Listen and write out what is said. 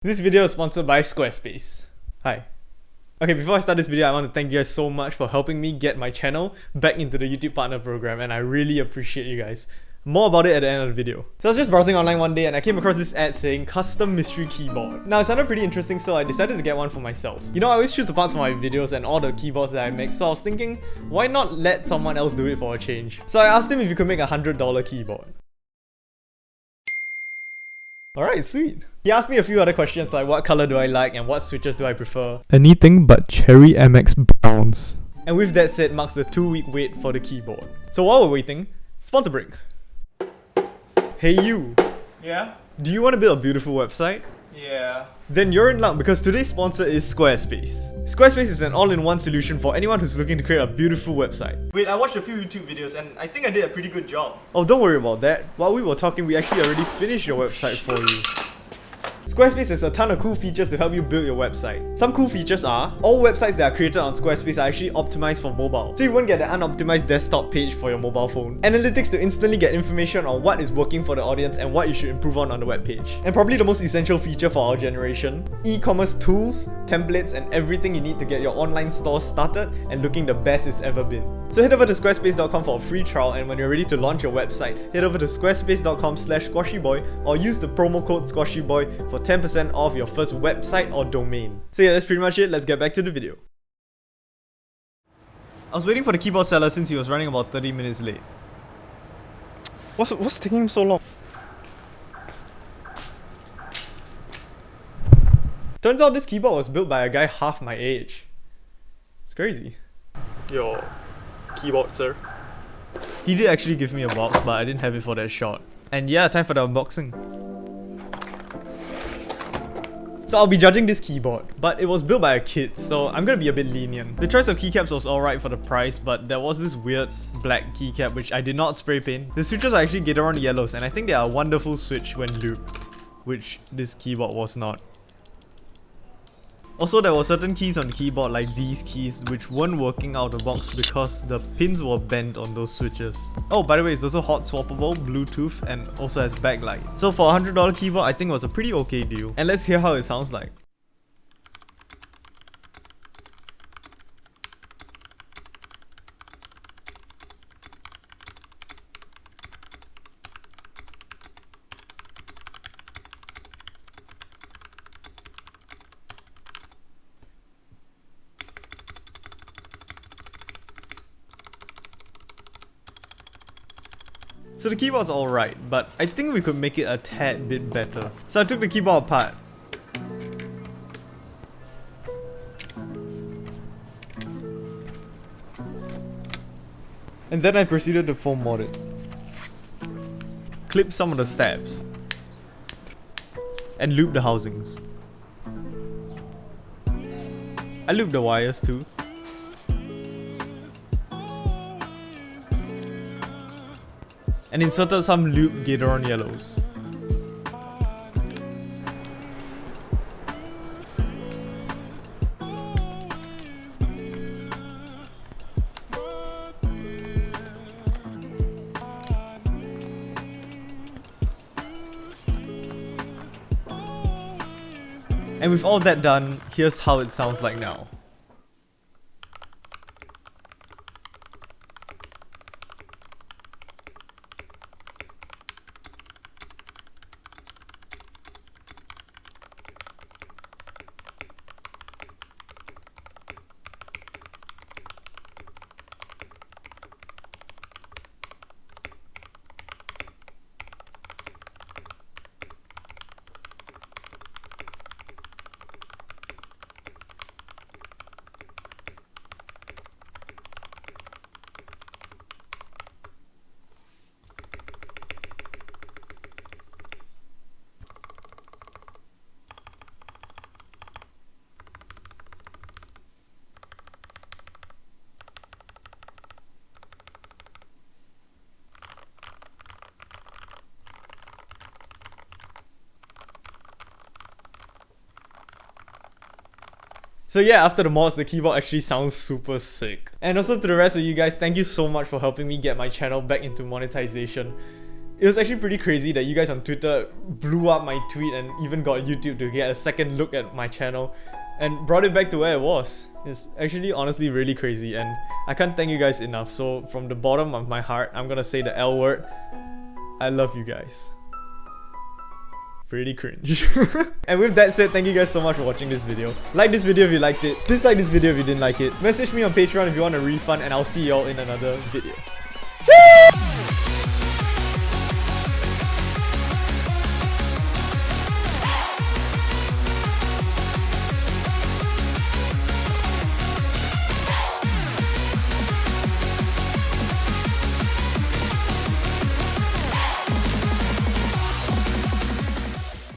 This video is sponsored by Squarespace. Hi. Okay, before I start this video, I want to thank you guys so much for helping me get my channel back into the YouTube Partner Program, and I really appreciate you guys. More about it at the end of the video. So I was just browsing online one day and I came across this ad saying custom mystery keyboard. Now it sounded pretty interesting, so I decided to get one for myself. You know, I always choose the parts for my videos and all the keyboards that I make, so I was thinking, why not let someone else do it for a change? So I asked him if he could make a $100 keyboard. Alright, sweet. He asked me a few other questions like what color do I like and what switches do I prefer. Anything but cherry MX browns. And with that said, marks the 2-week wait for the keyboard. So while we're waiting, sponsor break. Hey you, Yeah? do you want to build a beautiful website? Yeah. Then you're in luck because today's sponsor is Squarespace. Squarespace is an all-in-one solution for anyone who's looking to create a beautiful website. Wait, I watched a few YouTube videos and I think I did a pretty good job. Oh, don't worry about that. While we were talking, we actually already finished your website for you. Squarespace has a ton of cool features to help you build your website. Some cool features are, all websites that are created on Squarespace are actually optimized for mobile, so you won't get the unoptimized desktop page for your mobile phone. Analytics to instantly get information on what is working for the audience and what you should improve on the web page. And probably the most essential feature for our generation, e-commerce tools, templates, and everything you need to get your online store started and looking the best it's ever been. So head over to squarespace.com for a free trial, and when you're ready to launch your website, head over to squarespace.com/squashyboy or use the promo code squashyboy for 10% off your first website or domain. So yeah, that's pretty much it. Let's get back to the video. I was waiting for the keyboard seller since he was running about 30 minutes late. What's taking him so long? Turns out this keyboard was built by a guy half my age. It's crazy. Your keyboard, sir. He did actually give me a box, but I didn't have it for that shot. And yeah, time for the unboxing. So I'll be judging this keyboard, but it was built by a kid, so I'm gonna be a bit lenient. The choice of keycaps was alright for the price, but there was this weird black keycap which I did not spray paint. The switches are actually Gateron yellows, and I think they are a wonderful switch when looped, which this keyboard was not. Also, there were certain keys on the keyboard like these keys which weren't working out of the box because the pins were bent on those switches. Oh, by the way, it's also hot swappable, Bluetooth, and also has backlight. So for a $100 keyboard, I think it was a pretty okay deal. And let's hear how it sounds like. So the keyboard's alright, but I think we could make it a tad bit better. So I took the keyboard apart. And then I proceeded to foam mod it. Clip some of the stabs. And loop the housings. I looped the wires too. And inserted some looped Gateron yellows. And with all that done, here's how it sounds like now. So yeah, after the mods, the keyboard actually sounds super sick. And also to the rest of you guys, thank you so much for helping me get my channel back into monetization. It was actually pretty crazy that you guys on Twitter blew up my tweet and even got YouTube to get a second look at my channel and brought it back to where it was. It's actually honestly really crazy, and I can't thank you guys enough. So from the bottom of my heart, I'm gonna say the L word. I love you guys. Pretty cringe. And with that said, thank you guys so much for watching this video. Like this video if you liked it. Dislike this video if you didn't like it. Message me on Patreon if you want a refund, and I'll see y'all in another video.